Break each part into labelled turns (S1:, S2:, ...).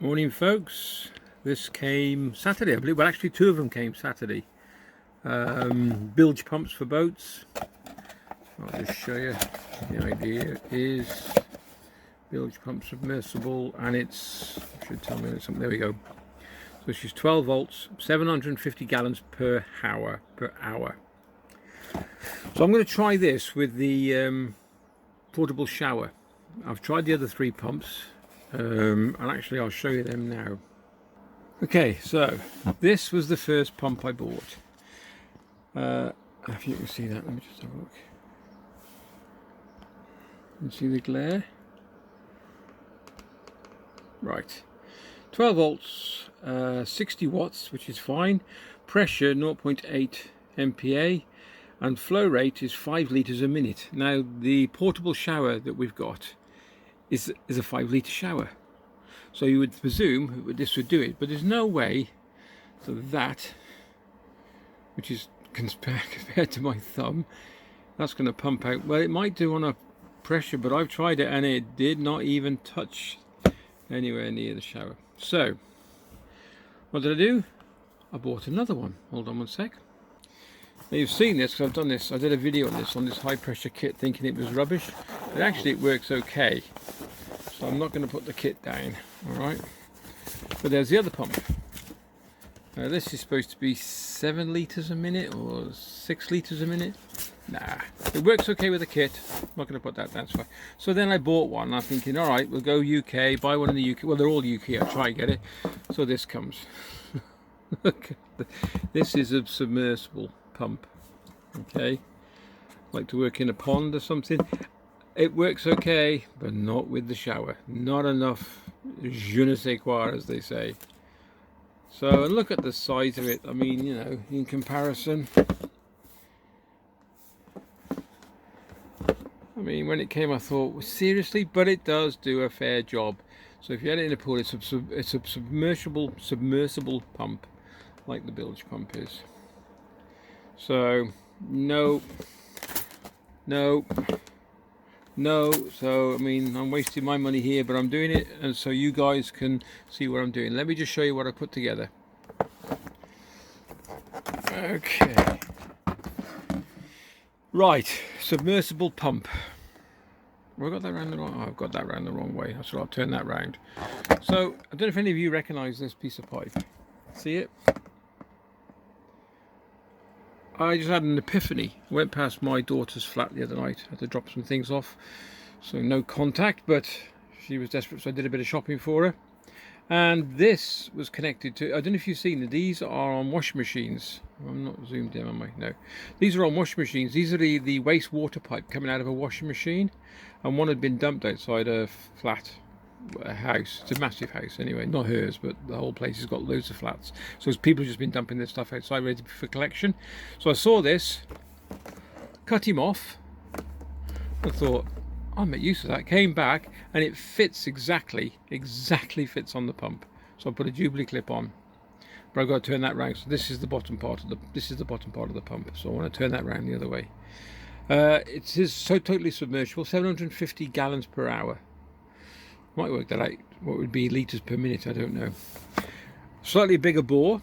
S1: Morning folks, this came Saturday I believe, well actually two of them came Saturday. Bilge pumps for boats. I'll just show you. The idea is bilge pump submersible, and it's, should tell me something, there we go. So she's 12 volts, 750 gallons per hour. So I'm going to try this with the portable shower. I've tried the other three pumps. And actually I'll show you them now. Okay, so this was the first pump I bought. If you can see that, let me just have a look. You can see the glare? Right. 12 volts, 60 watts, which is fine. Pressure 0.8 MPa, and flow rate is 5 litres a minute. Now the portable shower that we've got is a 5 litre shower, so you would presume this would do it, but there's no way that, which is compared to my thumb, that's going to pump out. Well, it might do on a pressure, but I've tried it and it did not even touch anywhere near the shower. So what did I do? I bought another one. Hold on one sec. Now you've seen this because I've done this. I did a video on this high pressure kit, thinking it was rubbish, but actually it works okay. So I'm not going to put the kit down, alright? But there's the other pump. Now this is supposed to be 7 litres a minute or 6 litres a minute. Nah, it works okay with the kit. I'm not going to put that down. So then I bought one. I'm thinking, alright, we'll go UK, buy one in the UK. Well, they're all UK, I'll try and get it. So this comes. Okay. This is a submersible pump. Okay, like to work in a pond or something. It works okay, but not with the shower. Not enough je ne sais quoi, as they say. So, and look at the size of it. I mean, you know, in comparison. I mean, when it came, I thought, well, seriously? But it does do a fair job. So if you had it in a pool, it's a submersible pump, like the bilge pump is. So, no. So I mean, I'm wasting my money here, but I'm doing it, and so you guys can see what I'm doing. Let me just show you what I put together. Okay, right, submersible pump. Have I got that round the wrong? Oh, I've got that round the wrong way. So I'll turn that round. So I don't know if any of you recognise this piece of pipe. See it? I just had an epiphany. I went past my daughter's flat the other night. I had to drop some things off, so no contact, but she was desperate, so I did a bit of shopping for her. And this was connected to, I don't know if you've seen it, these are on washing machines. I'm not zoomed in, am I? No. These are on washing machines. These are the wastewater pipe coming out of a washing machine, and one had been dumped outside a flat. A house. It's a massive house anyway, not hers, but the whole place has got loads of flats, so people have just been dumping this stuff outside ready for collection. So I saw this, cut him off, I thought I'll make use of that, came back, and it fits exactly fits on the pump. So I put a Jubilee clip on, but I've got to turn that round. So this is the bottom part of the pump, so I want to turn that round the other way. It is so totally submersible, 750 gallons per hour. Might work that out, what would be litres per minute, I don't know. Slightly bigger bore,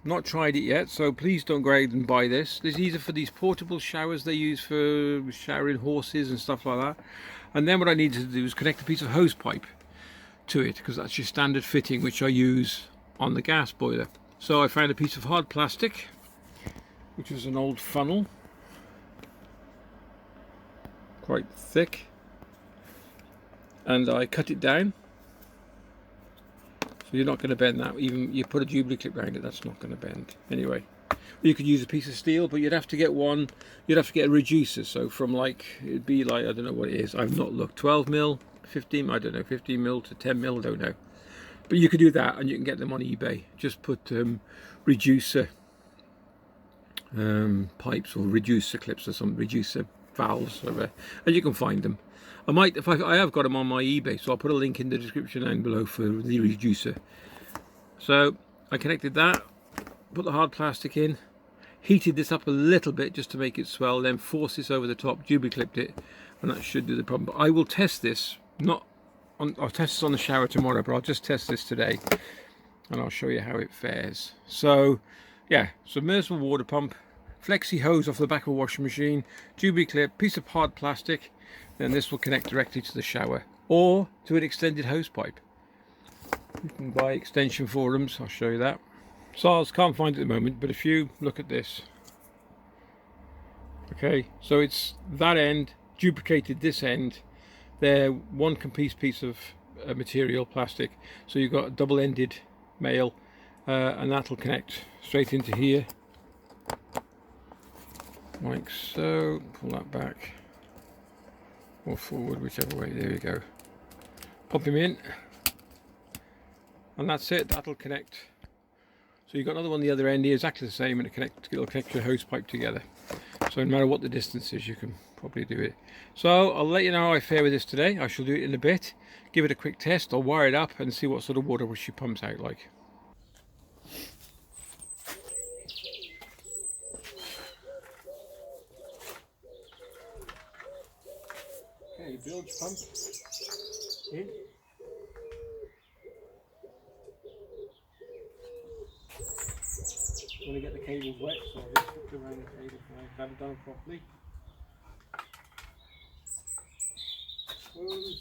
S1: not tried it yet, so please don't go out and buy this. These are for these portable showers they use for showering horses and stuff like that. And then what I needed to do was connect a piece of hose pipe to it, because that's your standard fitting, which I use on the gas boiler. So I found a piece of hard plastic, which was an old funnel, quite thick. And I cut it down, so you're not going to bend that. Even you put a Jubilee clip around it, that's not going to bend. Anyway, you could use a piece of steel, but you'd have to get one. You'd have to get a reducer. So from like, it'd be like, I don't know what it is. I've not looked. 12 mil, 15. I don't know. 15 mil to 10 mil. I don't know. But you could do that, and you can get them on eBay. Just put reducer pipes or reducer clips or some reducer valves, or whatever, and you can find them. I might, if I have got them on my eBay, so I'll put a link in the description down below for the reducer. So I connected that, put the hard plastic in, heated this up a little bit just to make it swell, then forced this over the top, Jubilee clipped it, and that should do the problem. But I will test this, not I'll test this on the shower tomorrow, but I'll just test this today and I'll show you how it fares. So yeah, submersible water pump, flexi hose off the back of a washing machine, Jubilee clip, piece of hard plastic, then this will connect directly to the shower or to an extended hose pipe. You can buy extension forums, I'll show you that. SARS can't find it at the moment, but if you look at this, okay, so it's that end duplicated this end. They're one piece of material, plastic, so you've got a double-ended male, and that'll connect straight into here like so. Pull that back or forward, whichever way. There we go. Pop him in and that's it. That'll connect. So you've got another one on the other end here, exactly the same, and it'll connect your hose pipe together. So no matter what the distance is, you can probably do it. So I'll let you know how I fare with this today. I shall do it in a bit, give it a quick test, I'll wire it up and see what sort of water she pumps out like. Okay, bilge pump in. I'm going to get the cables wet, so I'll just hook around the cable if I haven't done it properly. Hose.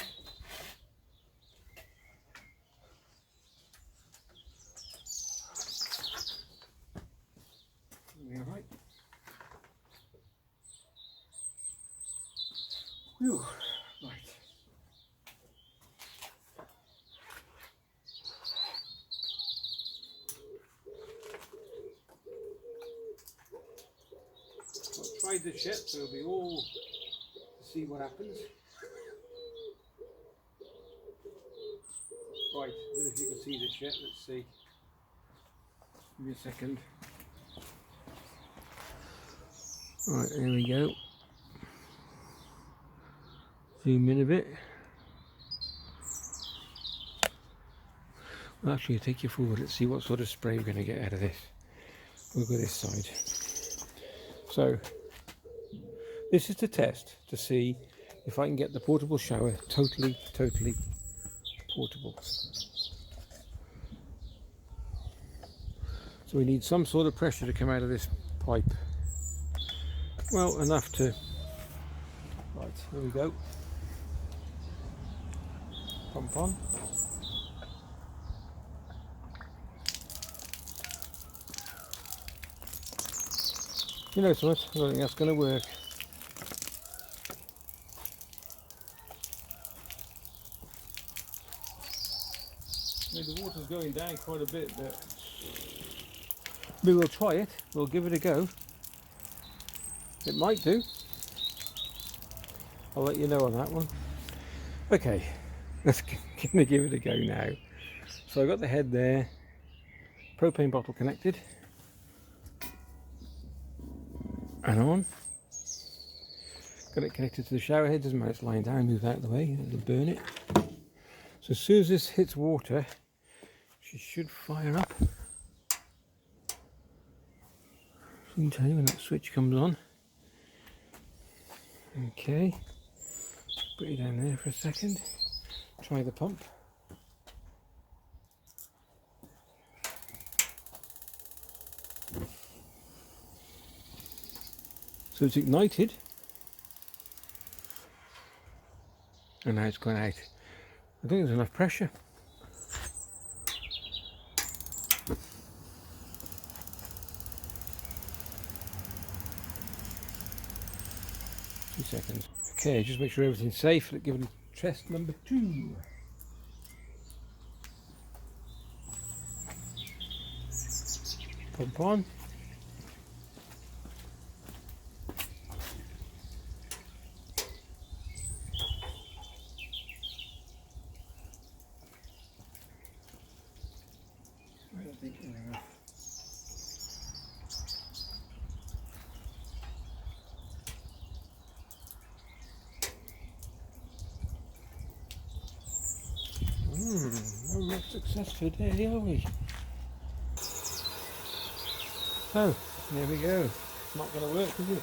S1: Alright. Whew. Right. I've tried this yet, so it'll be all to see what happens. Right, I don't know if you can see this yet, let's see. Give me a second. Right, there we go. Zoom in a bit. Well, actually, I'll take you forward. Let's see what sort of spray we're going to get out of this. We'll go this side. So, this is to test to see if I can get the portable shower totally portable. So we need some sort of pressure to come out of this pipe. Well, enough to... Right, here we go. Pump on. You know something, I don't think that's going to work. The water's going down quite a bit, but we will try it. We'll give it a go. It might do. I'll let you know on that one. Okay, let's gonna give it a go now. So I've got the head there, propane bottle connected, and on. Got it connected to the shower head. Doesn't matter, it's lying down. Move out of the way. It'll burn it. So as soon as this hits water, she should fire up. I can tell you when that switch comes on. Okay, put it down there for a second. Try the pump. So it's ignited, and now it's gone out. I think there's enough pressure. 2 seconds. Okay, just make sure everything's safe. Let's give it test number 2. Pump on. No real success today, are we? So, there we go. It's not going to work, is it?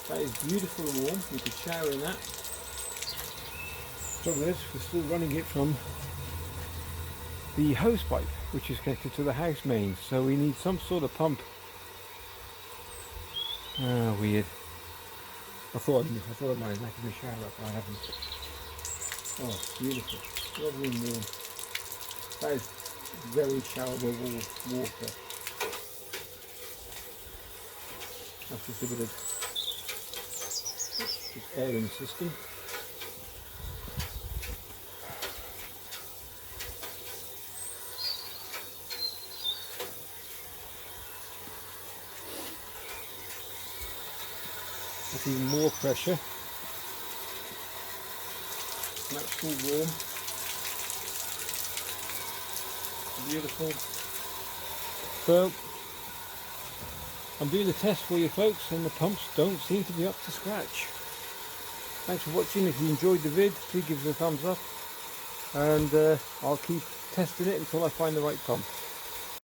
S1: That is beautiful and warm. You could shower in that. trouble is, we're still running it from the hose pipe, which is connected to the house mains, so we need some sort of pump. Weird. I thought I might have knackered my shower up, I haven't. Oh, beautiful. Lovely and warm. That is very showable water. That's just a bit of air in the system. That's even more pressure. That's still warm. Beautiful. So I'm doing the test for you folks, and the pumps don't seem to be up to scratch. Thanks for watching. If you enjoyed the vid, please give us a thumbs up, and I'll keep testing it until I find the right pump.